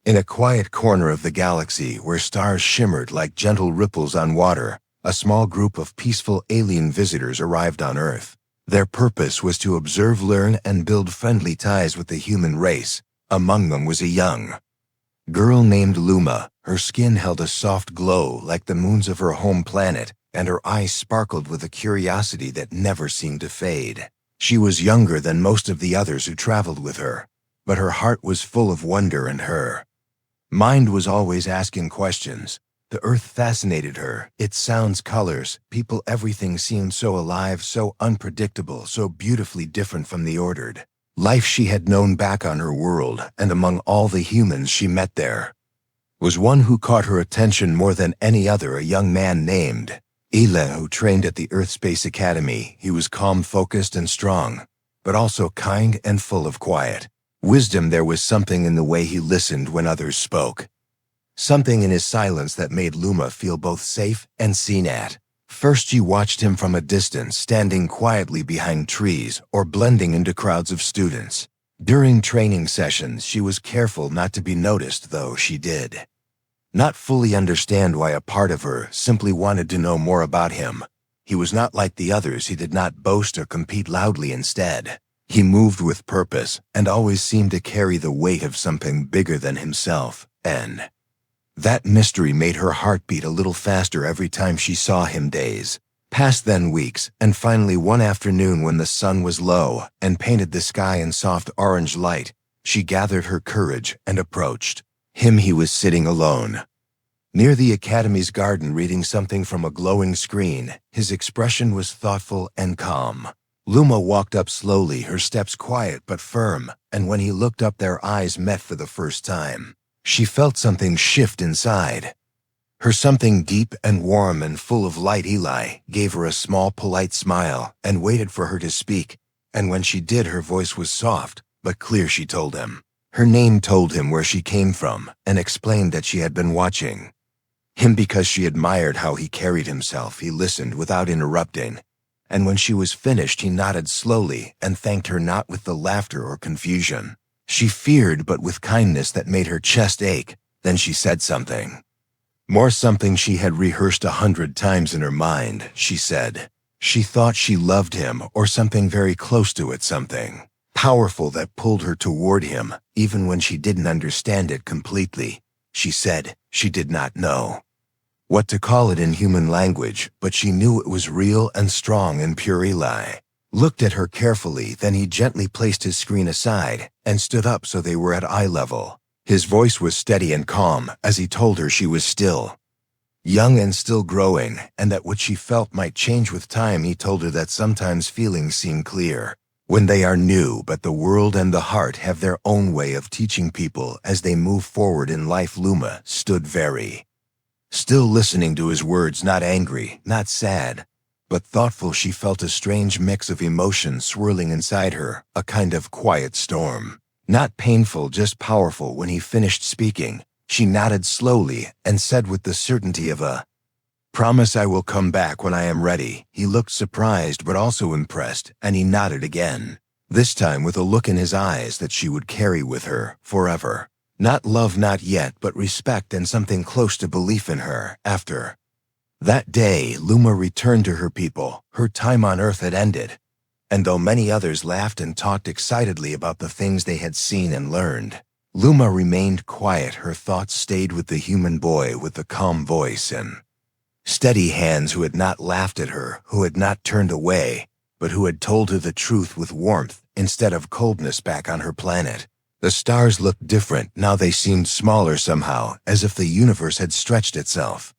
In a quiet corner of the galaxy where stars shimmered like gentle ripples on water, a small group of peaceful alien visitors arrived on Earth. Their purpose was to observe, learn, and build friendly ties with the human race. Among them was a young girl named Luma. Her skin held a soft glow like the moons of her home planet, and her eyes sparkled with a curiosity that never seemed to fade. She was younger than most of the others who traveled with her, but her heart was full of wonder, and her mind was always asking questions. The Earth fascinated her. Its sounds, colors, people, everything seemed so alive, so unpredictable, so beautifully different from the ordered life she had known back on her world. And among all the humans she met there was one who caught her attention more than any other, a young man named Ela, who trained at the Earth Space Academy. He was calm, focused, and strong, but also kind and full of quiet wisdom. There was something in the way he listened when others spoke, something in his silence that made Luma feel both safe and seen at. First she watched him from a distance, standing quietly behind trees or blending into crowds of students. During training sessions, she was careful not to be noticed, though she did not fully understand why. A part of her simply wanted to know more about him. He was not like the others. He did not boast or compete loudly. Instead, he moved with purpose and always seemed to carry the weight of something bigger than himself. And that mystery made her heart beat a little faster every time she saw him. Days passed, then weeks, and finally one afternoon when the sun was low and painted the sky in soft orange light, she gathered her courage and approached him. He was sitting alone near the Academy's garden, reading something from a glowing screen. His expression was thoughtful and calm. Luma walked up slowly, her steps quiet but firm, and when he looked up, their eyes met for the first time. She felt something shift inside her, something deep and warm and full of light. Eli gave her a small, polite smile and waited for her to speak, and when she did, her voice was soft but clear. She told him her name, told him where she came from, and explained that she had been watching him because she admired how he carried himself. He listened without interrupting, and when she was finished, he nodded slowly and thanked her, not with the laughter or confusion she feared, but with kindness that made her chest ache. Then she said something more, something she had rehearsed 100 times in her mind. She said she thought she loved him, or something very close to it, something powerful that pulled her toward him, even when she didn't understand it completely. She said she did not know what to call it in human language, but she knew it was real and strong and pure. Eli looked at her carefully, then he gently placed his screen aside and stood up so they were at eye level. His voice was steady and calm as he told her she was still young and still growing, and that what she felt might change with time. He told her that sometimes feelings seem clear when they are new, but the world and the heart have their own way of teaching people as they move forward in life. Luma stood very still, listening to his words, not angry, not sad, but thoughtful. She felt a strange mix of emotions swirling inside her, a kind of quiet storm. Not painful, just powerful. When he finished speaking, she nodded slowly and said with the certainty of a promise, "I will come back when I am ready." He looked surprised but also impressed, and he nodded again, this time with a look in his eyes that she would carry with her forever. Not love, not yet, but respect and something close to belief in her. After that day, Luma returned to her people. Her time on Earth had ended, and though many others laughed and talked excitedly about the things they had seen and learned, Luma remained quiet. Her thoughts stayed with the human boy with the calm voice and steady hands, who had not laughed at her, who had not turned away, but who had told her the truth with warmth instead of coldness. Back on her planet, the stars looked different. Now they seemed smaller somehow, as if the universe had stretched itself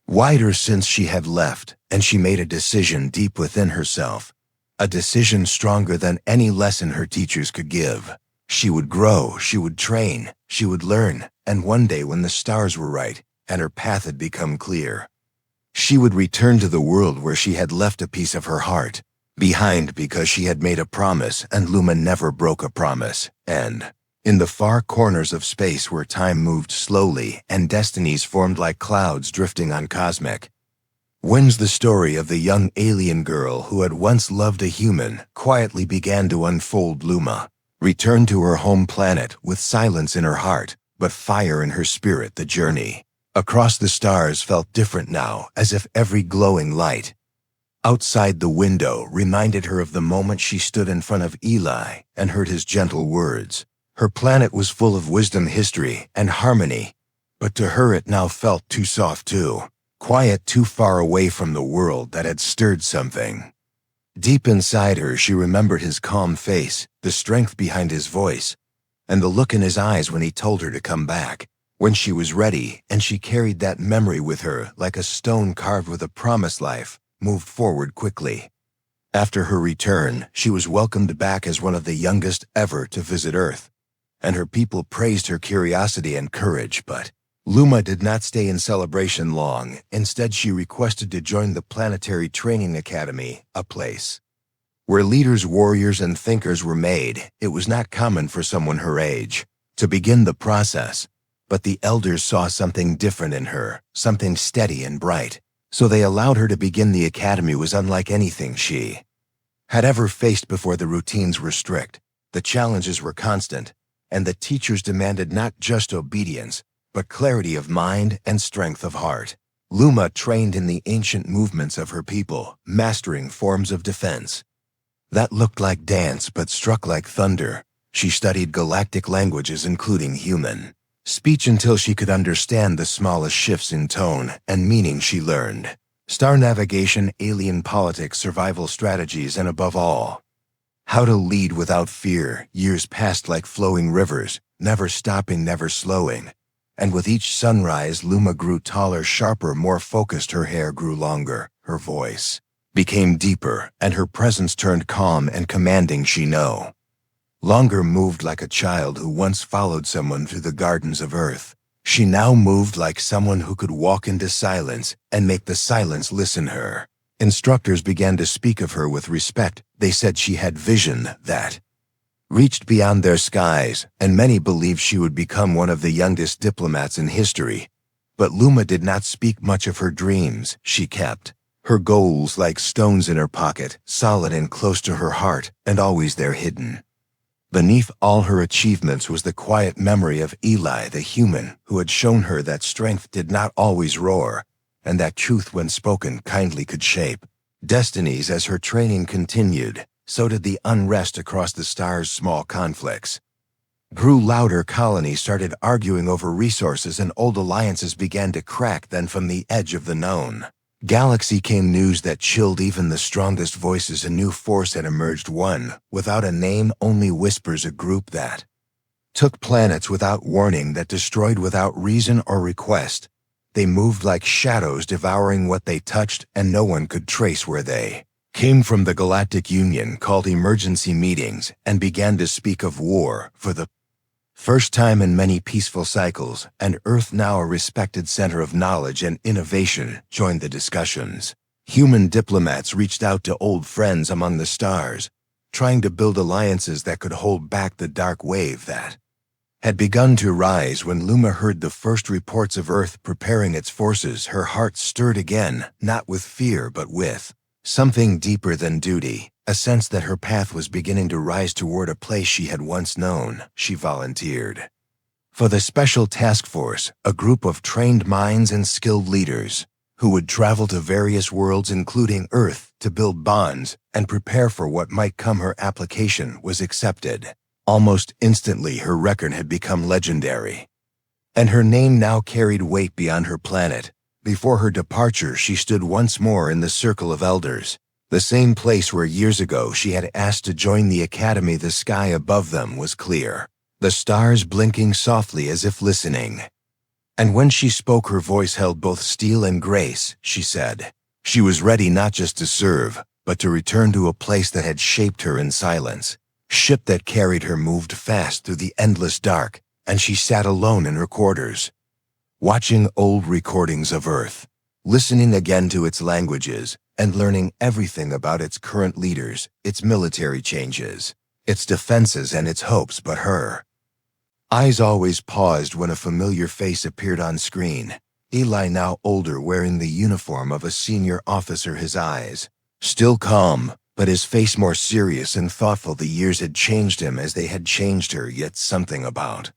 wider since she had left, and she made a decision deep within herself, a decision stronger than any lesson her teachers could give. She would grow, she would train, she would learn, and one day when the stars were right and her path had become clear, she would return to the world where she had left a piece of her heart behind, because she had made a promise, and Luma never broke a promise. And in the far corners of space where time moved slowly and destinies formed like clouds drifting on cosmic winds, the story of the young alien girl who had once loved a human quietly began to unfold. Luma returned to her home planet with silence in her heart, but fire in her spirit. The journey across the stars felt different now, as if every glowing light outside the window reminded her of the moment she stood in front of Eli and heard his gentle words. Her planet was full of wisdom, history, and harmony, but to her it now felt too soft, too quiet, too far away from the world that had stirred something deep inside her. She remembered his calm face, the strength behind his voice, and the look in his eyes when he told her to come back when she was ready, and she carried that memory with her like a stone carved with a promise. Life moved forward quickly. After her return, she was welcomed back as one of the youngest ever to visit Earth, and her people praised her curiosity and courage. But Luma did not stay in celebration long. Instead, she requested to join the Planetary Training Academy, a place where leaders, warriors, and thinkers were made. It was not common for someone her age to begin the process, but the elders saw something different in her, something steady and bright. So they allowed her to begin. The academy was unlike anything she had ever faced before. The routines were strict, the challenges were constant, and the teachers demanded not just obedience, but clarity of mind and strength of heart. Luma trained in the ancient movements of her people, mastering forms of defense that looked like dance but struck like thunder. She studied galactic languages, including human speech, until she could understand the smallest shifts in tone and meaning. She learned star navigation, alien politics, survival strategies, and above all, how to lead without fear. Years passed like flowing rivers, never stopping, never slowing. And with each sunrise, Luma grew taller, sharper, more focused. Her hair grew longer, her voice became deeper, and her presence turned calm and commanding. She no longer moved like a child who once followed someone through the gardens of Earth. She now moved like someone who could walk into silence and make the silence listen. Her instructors began to speak of her with respect. They said she had vision that reached beyond their skies, and many believed she would become one of the youngest diplomats in history. But Luma did not speak much of her dreams. She kept her goals like stones in her pocket, solid and close to her heart, and always there, hidden beneath all her achievements, was the quiet memory of Eli, the human who had shown her that strength did not always roar, and that truth, when spoken kindly, could shape destinies. As her training continued, so did the unrest across the stars. Small conflicts grew louder. Colonies started arguing over resources, and old alliances began to crack. Then from the edge of the known galaxy came news that chilled even the strongest voices. A new force had emerged, one without a name, only whispers, a group that took planets without warning, that destroyed without reason or request. They moved like shadows, devouring what they touched, and no one could trace where they came from. The Galactic Union called emergency meetings and began to speak of war for the first time in many peaceful cycles, and Earth, now a respected center of knowledge and innovation, joined the discussions. Human diplomats reached out to old friends among the stars, trying to build alliances that could hold back the dark wave that had begun to rise. When Luma heard the first reports of Earth preparing its forces, her heart stirred again, not with fear but with something deeper than duty, a sense that her path was beginning to rise toward a place she had once known. She volunteered for the Special Task Force, a group of trained minds and skilled leaders who would travel to various worlds, including Earth, to build bonds and prepare for what might come. Her application was accepted. Almost instantly, her record had become legendary, and her name now carried weight beyond her planet. Before her departure, she stood once more in the circle of elders, the same place where years ago she had asked to join the academy. The sky above them was clear, the stars blinking softly as if listening. And when she spoke, her voice held both steel and grace. She said she was ready not just to serve, but to return to a place that had shaped her in silence. Ship that carried her moved fast through the endless dark, and she sat alone in her quarters, watching old recordings of Earth, listening again to its languages, and learning everything about its current leaders, its military changes, its defenses, and its hopes. But her eyes always paused when a familiar face appeared on screen. Eli, now older, wearing the uniform of a senior officer, his eyes still calm, but his face more serious and thoughtful. The years had changed him as they had changed her, yet something about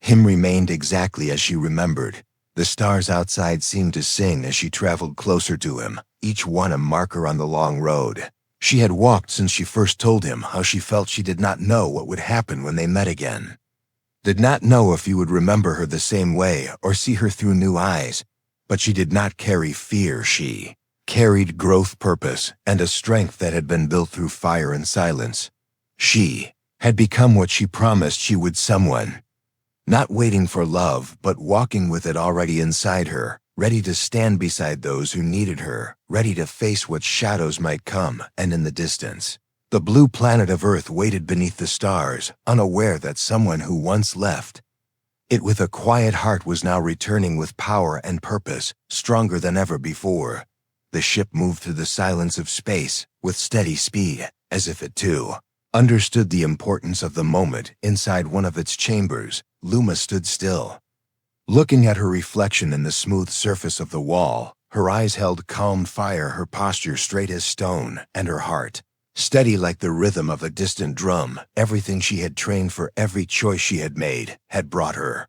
Him remained exactly as she remembered. The stars outside seemed to sing as she traveled closer to him, each one a marker on the long road. She had walked since she first told him how she felt she did not know what would happen when they met again. Did not know if he would remember her the same way or see her through new eyes, but she did not carry fear. She carried growth, purpose, and a strength that had been built through fire and silence. She had become what she promised she would, someone. Not waiting for love, but walking with it already inside her, ready to stand beside those who needed her, ready to face what shadows might come, and in the distance. The blue planet of Earth waited beneath the stars, unaware that someone who once left it with a quiet heart was now returning with power and purpose, stronger than ever before. The ship moved through the silence of space, with steady speed, as if it too understood the importance of the moment. Inside one of its chambers, Luma stood still, looking at her reflection in the smooth surface of the wall. Her eyes held calm fire, her posture straight as stone, and her heart steady like the rhythm of a distant drum. Everything she had trained for, every choice she had made, had brought her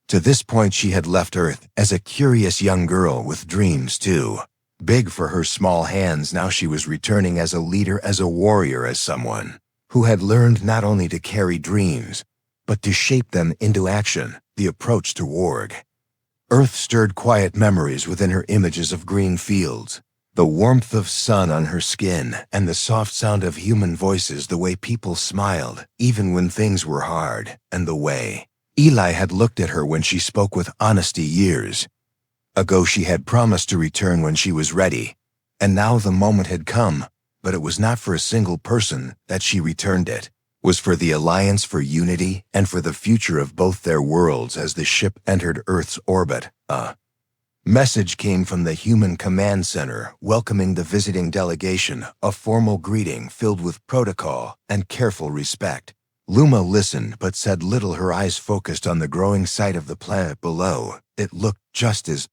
to this point. She had left Earth as a curious young girl with dreams too big for her small hands. Now she was returning as a leader, as a warrior, as someone who had learned not only to carry dreams, but to shape them into action. The approach toward Earth stirred quiet memories within her, images of green fields, the warmth of sun on her skin, and the soft sound of human voices, the way people smiled, even when things were hard, and the way Eli had looked at her when she spoke with honesty years ago. She had promised to return when she was ready, and now the moment had come, but it was not for a single person that she returned. It was for the Alliance, for unity, and for the future of both their worlds. As the ship entered Earth's orbit, a message came from the Human Command Center, welcoming the visiting delegation, a formal greeting filled with protocol and careful respect. Luma listened but said little, her eyes focused on the growing sight of the planet below. It looked just as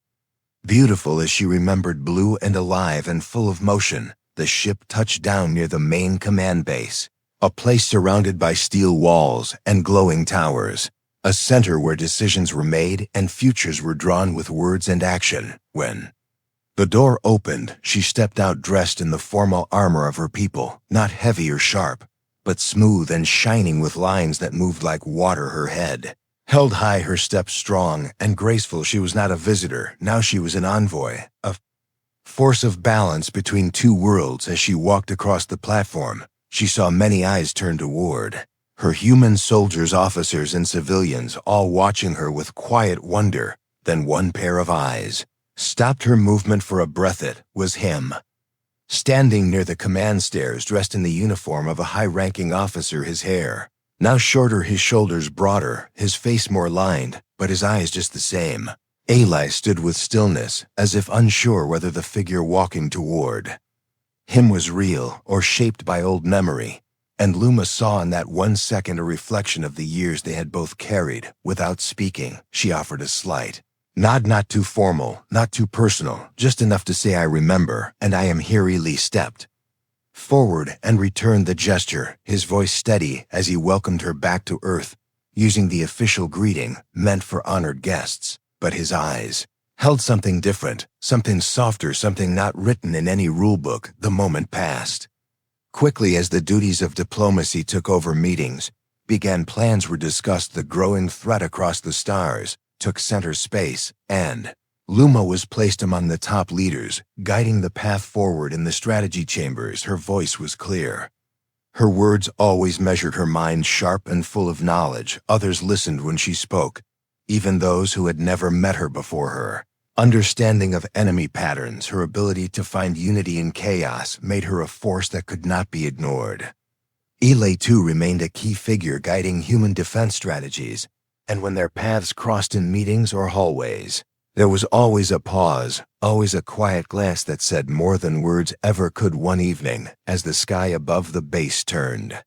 beautiful as she remembered, blue and alive and full of motion. The ship touched down near the main command base, a place surrounded by steel walls and glowing towers, a center where decisions were made and futures were drawn with words and action. When the door opened, she stepped out dressed in the formal armor of her people, not heavy or sharp, but smooth and shining with lines that moved like water. Her head held high, her steps strong and graceful. She was not a visitor, now she was an envoy, a force of balance between two worlds. As she walked across the platform, she saw many eyes turned toward her, human soldiers, officers, and civilians, all watching her with quiet wonder. Then one pair of eyes stopped her movement for a breath. It was him, standing near the command stairs, dressed in the uniform of a high-ranking officer, his hair now shorter, his shoulders broader, his face more lined, but his eyes just the same. Eli stood with stillness, as if unsure whether the figure walking toward him was real or shaped by old memory. And Luma saw in that 1 second a reflection of the years they had both carried. Without speaking, she offered a slight nod, not too formal, not too personal, just enough to say, "I remember, and I am here." Eli stepped forward and returned the gesture, his voice steady as he welcomed her back to Earth, using the official greeting meant for honored guests. But his eyes held something different, something softer, something not written in any rulebook. The moment passed quickly as the duties of diplomacy took over. Meetings began, plans were discussed, the growing threat across the stars took center space, and Luma was placed among the top leaders, guiding the path forward. In the strategy chambers, her voice was clear. Her words always measured, her mind sharp and full of knowledge. Others listened when she spoke, even those who had never met her before. Her understanding of enemy patterns, her ability to find unity in chaos, made her a force that could not be ignored. Eli, too, remained a key figure, guiding human defense strategies, and when their paths crossed in meetings or hallways, there was always a pause, always a quiet glance that said more than words ever could. One evening, as the sky above the base turned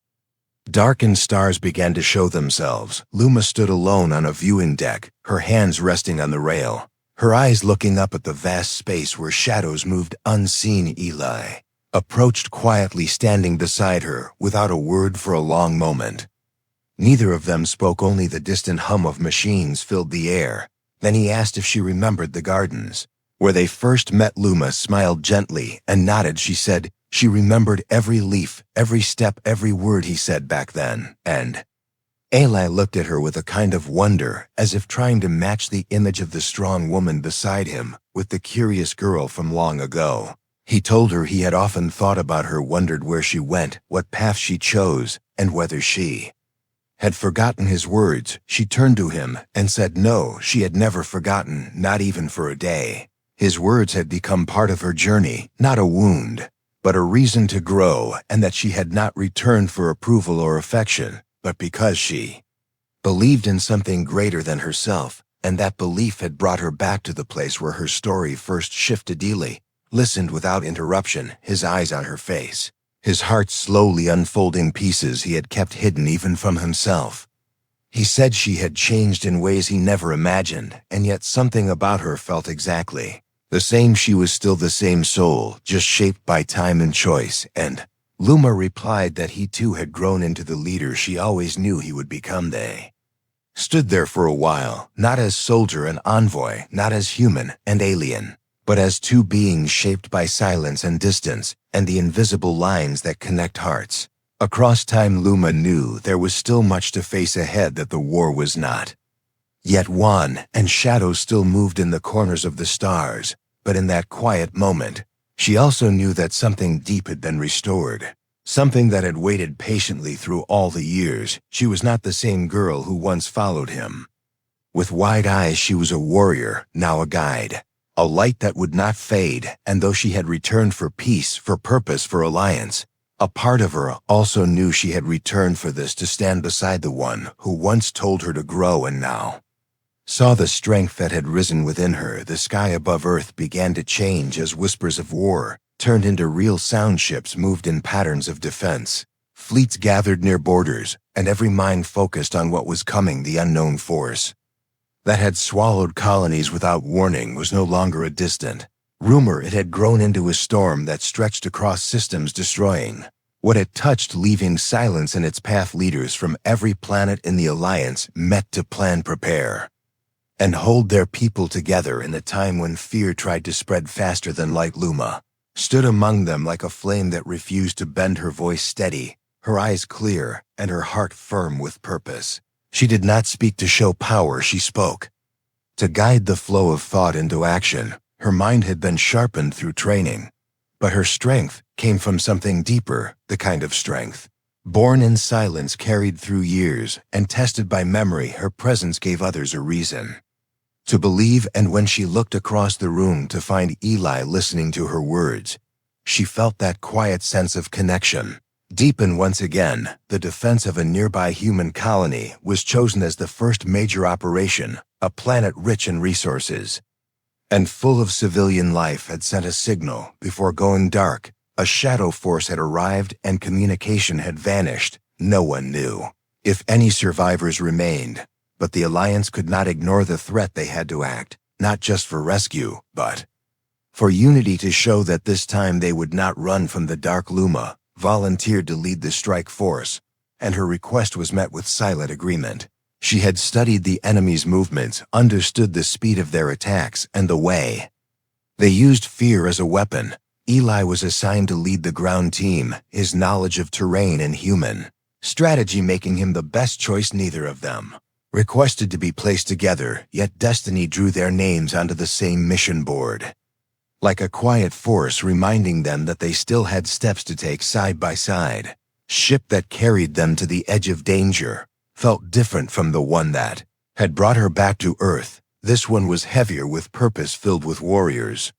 dark and stars began to show themselves, Luma stood alone on a viewing deck, her hands resting on the rail, her eyes looking up at the vast space where shadows moved unseen. Eli approached quietly, standing beside her without a word for a long moment. Neither of them spoke, only the distant hum of machines filled the air. Then he asked if she remembered the gardens. Where they first met, Luma smiled gently and nodded. She said she remembered every leaf, every step, every word he said back then. And Eli looked at her with a kind of wonder, as if trying to match the image of the strong woman beside him with the curious girl from long ago. He told her he had often thought about her, wondered where she went, what path she chose, and whether she had forgotten his words. She turned to him and said no, she had never forgotten, not even for a day. His words had become part of her journey, not a wound, but a reason to grow, and that she had not returned for approval or affection, but because she believed in something greater than herself, and that belief had brought her back to the place where her story first shifted. Eli listened without interruption, his eyes on her face, his heart slowly unfolding pieces he had kept hidden even from himself. He said she had changed in ways he never imagined, and yet something about her felt exactly the same. She was still the same soul, just shaped by time and choice, and Luma replied that he too had grown into the leader she always knew he would become. They stood there for a while, not as soldier and envoy, not as human and alien, but as two beings shaped by silence and distance and the invisible lines that connect hearts. Across time, Luma knew there was still much to face ahead, that the war was not yet won, and shadows still moved in the corners of the stars. But in that quiet moment, she also knew that something deep had been restored, something that had waited patiently through all the years. She was not the same girl who once followed him. With wide eyes, she was a warrior, now a guide, a light that would not fade. And though she had returned for peace, for purpose, for alliance, a part of her also knew she had returned for this, to stand beside the one who once told her to grow and now saw the strength that had risen within her. The sky above Earth began to change as whispers of war turned into real sound. Ships moved in patterns of defense. Fleets gathered near borders, and every mind focused on what was coming. The unknown force that had swallowed colonies without warning was no longer a distant rumor. It had grown into a storm that stretched across systems, destroying what it touched, leaving silence in its path. Leaders from every planet in the Alliance met to plan, prepare, and hold their people together in a time when fear tried to spread faster than light. Luma stood among them like a flame that refused to bend, her voice steady, her eyes clear, and her heart firm with purpose. She did not speak to show power, she spoke to guide the flow of thought into action. Her mind had been sharpened through training, but her strength came from something deeper, the kind of strength born in silence, carried through years, and tested by memory. Her presence gave others a reason to believe, and when she looked across the room to find Eli listening to her words, she felt that quiet sense of connection deepen once again. The defense of a nearby human colony was chosen as the first major operation. A planet rich in resources and full of civilian life had sent a signal. Before going dark, a shadow force had arrived and communication had vanished. No one knew if any survivors remained, but the Alliance could not ignore the threat. They had to act, not just for rescue, but for unity, to show that this time they would not run from the dark. Luma volunteered to lead the strike force, and her request was met with silent agreement. She had studied the enemy's movements, understood the speed of their attacks, and the way they used fear as a weapon. Eli was assigned to lead the ground team, his knowledge of terrain and human strategy making him the best choice. Neither of them requested to be placed together, yet destiny drew their names onto the same mission board, like a quiet force reminding them that they still had steps to take side by side. Ship that carried them to the edge of danger felt different from the one that had brought her back to Earth. This one was heavier with purpose, filled with warriors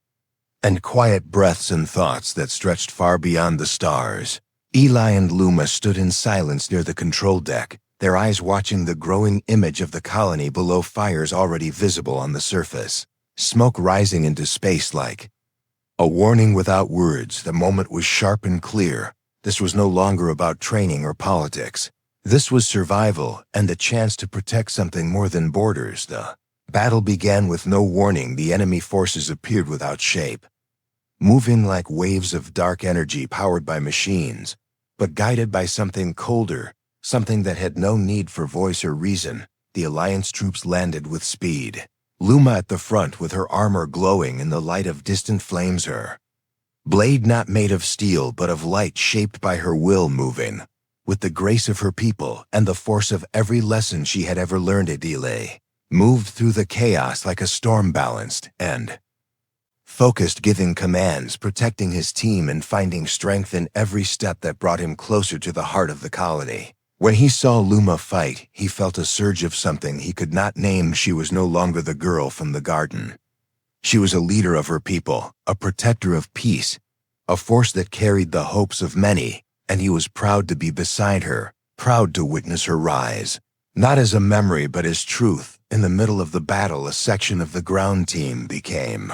and quiet breaths and thoughts that stretched far beyond the stars. Eli and Luma stood in silence near the control deck, their eyes watching the growing image of the colony below, fires already visible on the surface, smoke rising into space like a warning without words. The moment was sharp and clear. This was no longer about training or politics. This was survival and the chance to protect something more than borders. The battle began with no warning. The enemy forces appeared without shape, moving like waves of dark energy powered by machines, but guided by something colder, something that had no need for voice or reason. The Alliance troops landed with speed. Luma at the front with her armor glowing in the light of distant flames, her blade not made of steel but of light shaped by her will moving, with the grace of her people and the force of every lesson she had ever learned at Delay, moved through the chaos like a storm, balanced and focused, giving commands, protecting his team and finding strength in every step that brought him closer to the heart of the colony. When he saw Luma fight, he felt a surge of something he could not name. She was no longer the girl from the garden. She was a leader of her people, a protector of peace, a force that carried the hopes of many, and he was proud to be beside her, proud to witness her rise. Not as a memory but as truth. In the middle of the battle, a section of the ground team became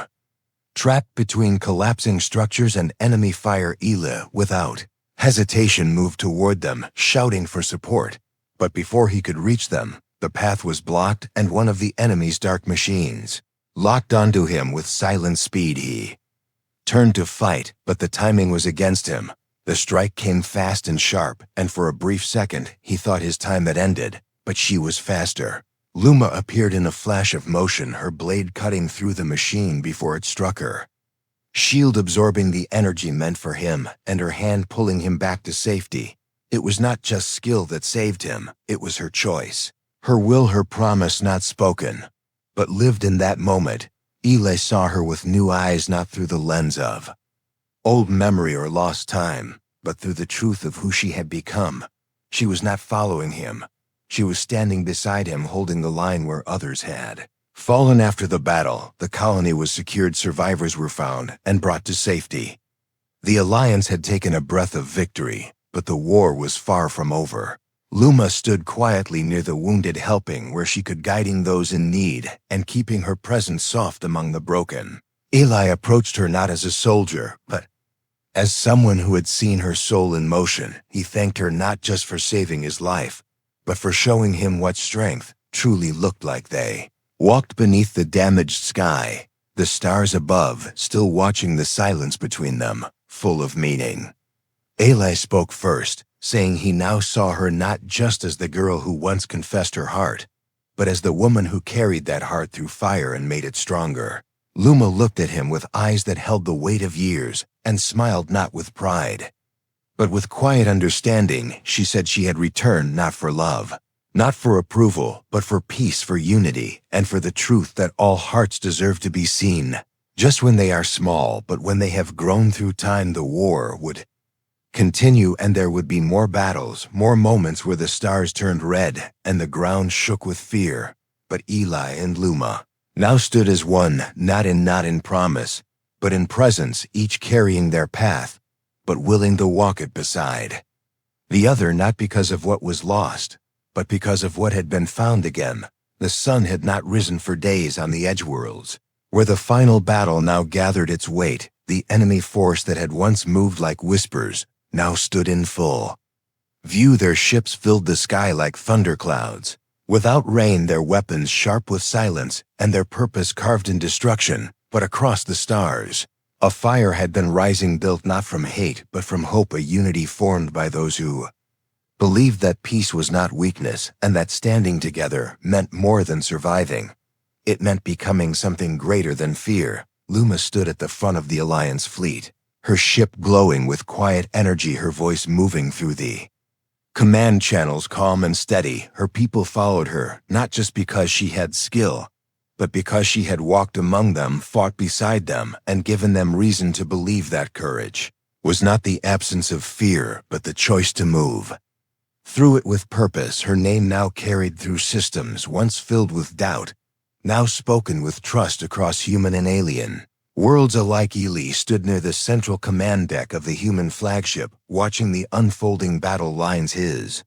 trapped between collapsing structures and enemy fire. Ela, without hesitation, moved toward them, shouting for support. But before he could reach them, the path was blocked and one of the enemy's dark machines locked onto him with silent speed. He turned to fight, but the timing was against him. The strike came fast and sharp, and for a brief second, he thought his time had ended, but she was faster. Luma appeared in a flash of motion, her blade cutting through the machine before it struck her shield, absorbing the energy meant for him, and her hand pulling him back to safety. It was not just skill that saved him, it was her choice. Her will, her promise not spoken, but lived in that moment. Ela saw her with new eyes, not through the lens of old memory or lost time, but through the truth of who she had become. She was not following him. She was standing beside him, holding the line where others had fallen. After the battle, the colony was secured, survivors were found and brought to safety. The Alliance had taken a breath of victory, but the war was far from over. Luma stood quietly near the wounded, helping where she could, guiding those in need and keeping her presence soft among the broken. Eli approached her not as a soldier, but as someone who had seen her soul in motion. He thanked her not just for saving his life, but for showing him what strength truly looked like. They walked beneath the damaged sky, the stars above still watching, the silence between them full of meaning. Eli spoke first, saying he now saw her not just as the girl who once confessed her heart, but as the woman who carried that heart through fire and made it stronger. Luma looked at him with eyes that held the weight of years and smiled, not with pride, but with quiet understanding. She said she had returned not for love, not for approval, but for peace, for unity, and for the truth that all hearts deserve to be seen, just when they are small, but when they have grown through time. The war would continue, and there would be more battles, more moments where the stars turned red and the ground shook with fear. But Eli and Luma now stood as one, not in promise, but in presence, each carrying their path, but willing to walk it beside the other, not because of what was lost, but because of what had been found again. The sun had not risen for days on the Edgeworlds, where the final battle now gathered its weight. The enemy force that had once moved like whispers now stood in full view. Their ships filled the sky like thunderclouds, without rain, their weapons sharp with silence, and their purpose carved in destruction. But across the stars, a fire had been rising, built not from hate but from hope, a unity formed by those who believed that peace was not weakness, and that standing together meant more than surviving. It meant becoming something greater than fear. Luma stood at the front of the Alliance fleet, her ship glowing with quiet energy, her voice moving through the command channels, calm and steady. Her people followed her, not just because she had skill, but because she had walked among them, fought beside them, and given them reason to believe that courage was not the absence of fear, but the choice to move through it with purpose. Her name now carried through systems once filled with doubt, now spoken with trust across human and alien worlds alike. Ely stood near the central command deck of the human flagship, watching the unfolding battle lines, his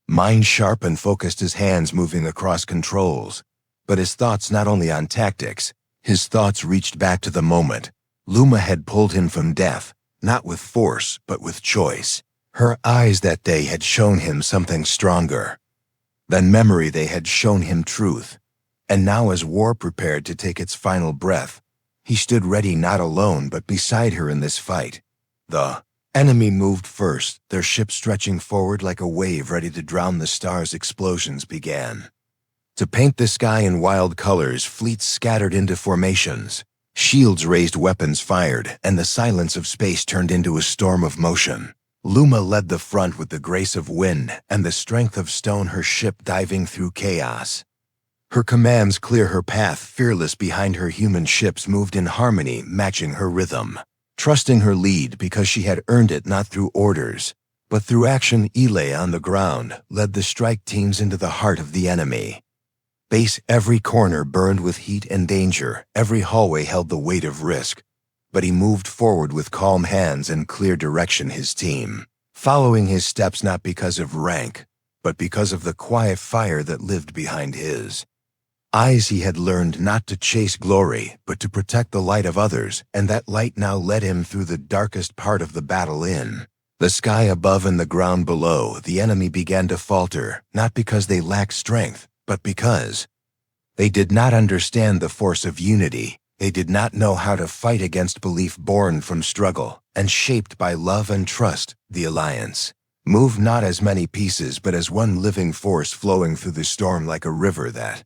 mind sharp and focused, his hands moving across controls, but his thoughts not only on tactics. His thoughts reached back to the moment Luma had pulled him from death, not with force, but with choice. Her eyes that day had shown him something stronger than memory. They had shown him truth. And now, as war prepared to take its final breath, he stood ready, not alone, but beside her in this fight. The Enemy moved first, their ship stretching forward like a wave ready to drown the stars. Explosions began. To paint the sky in wild colors, fleets scattered into formations. Shields raised, weapons fired, and the silence of space turned into a storm of motion. Luma led the front with the grace of wind and the strength of stone, her ship diving through chaos. Her commands clear her path, fearless behind her. Human ships moved in harmony, matching her rhythm. Trusting her lead because she had earned it, not through orders, but through action. Ile on the ground led the strike teams into the heart of the enemy. Base, every corner burned with heat and danger, every hallway held the weight of risk. But he moved forward with calm hands and clear direction, his team following his steps, not because of rank, but because of the quiet fire that lived behind his eyes. He had learned not to chase glory, but to protect the light of others, and that light now led him through the darkest part of the battle. In the sky above and the ground below, the enemy began to falter, not because they lacked strength, but because they did not understand the force of unity. They did not know how to fight against belief born from struggle and shaped by love and trust. The alliance moved not as many pieces, but as one living force flowing through the storm like a river that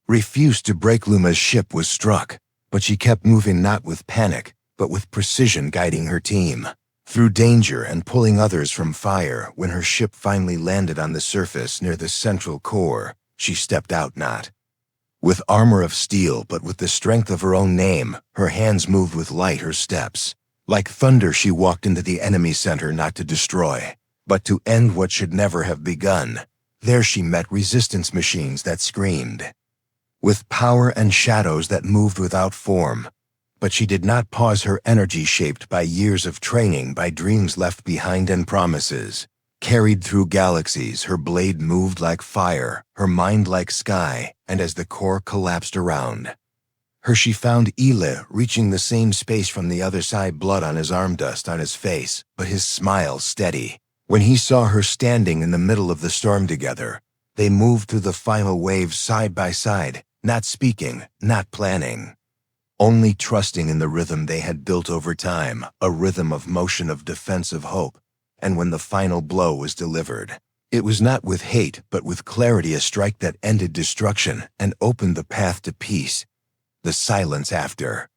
refused to break. Luma's ship was struck, but she kept moving, not with panic, but with precision, guiding her team through danger and pulling others from fire. When her ship finally landed on the surface near the central core, she stepped out, not with armor of steel, but with the strength of her own name. Her hands moved with light, her steps like thunder. She walked into the enemy center, not to destroy, but to end what should never have begun. There she met resistance machines that screamed with power and shadows that moved without form. But she did not pause, her energy shaped by years of training, by dreams left behind and promises carried through galaxies. Her blade moved like fire, her mind like sky, and as the core collapsed around her, she found Ile reaching the same space from the other side, blood on his arm, dust on his face, but his smile steady. When he saw her standing in the middle of the storm together, they moved through the final waves side by side, not speaking, not planning, only trusting in the rhythm they had built over time, a rhythm of motion, of defense, of hope. And when the final blow was delivered, it was not with hate, but with clarity, a strike that ended destruction and opened the path to peace. The silence after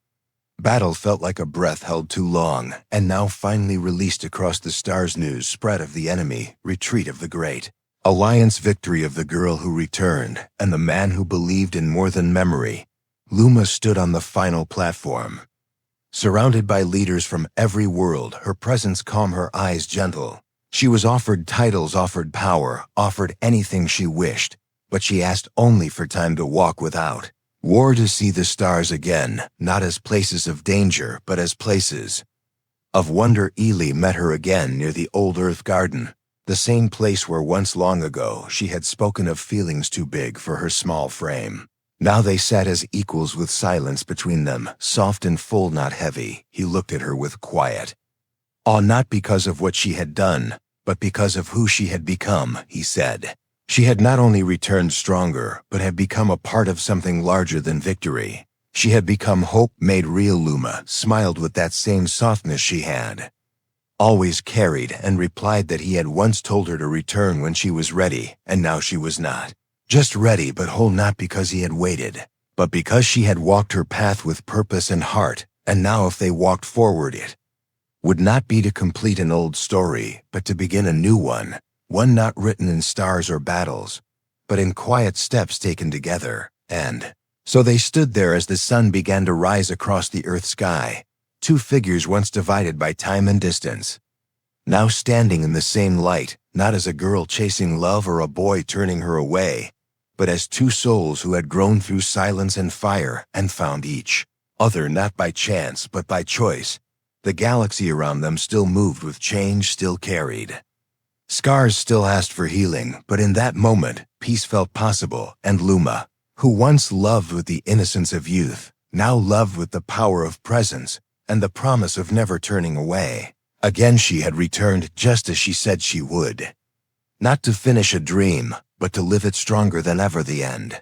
battle felt like a breath held too long, and now finally released across the stars. News spread of the enemy retreat, of the great alliance victory, of the girl who returned, and the man who believed in more than memory. Luma stood on the final platform, surrounded by leaders from every world, her presence calm, her eyes gentle. She was offered titles, offered power, offered anything she wished, but she asked only for time to walk without war, to see the stars again, not as places of danger, but as places of wonder. Ile met her again near the old Earth garden, the same place where once long ago she had spoken of feelings too big for her small frame. Now they sat as equals with silence between them, soft and full, not heavy. He looked at her with quiet awe, not because of what she had done, but because of who she had become. He said, she had not only returned stronger, but had become a part of something larger than victory. She had become hope made real. Luma smiled with that same softness she had always carried, and replied that he had once told her to return when she was ready, and now she was not just ready, but whole, not because he had waited, but because she had walked her path with purpose and heart. And now if they walked forward, it would not be to complete an old story, but to begin a new one not written in stars or battles, but in quiet steps taken together. And so they stood there as the sun began to rise across the earth sky, two figures once divided by time and distance, now standing in the same light, not as a girl chasing love or a boy turning her away, but as two souls who had grown through silence and fire and found each other not by chance but by choice. The galaxy around them still moved with change, still carried scars, still asked for healing, but in that moment, peace felt possible. And Luma, who once loved with the innocence of youth, now loved with the power of presence and the promise of never turning away. Again she had returned, just as she said she would, not to finish a dream, but to live it stronger than ever. The end.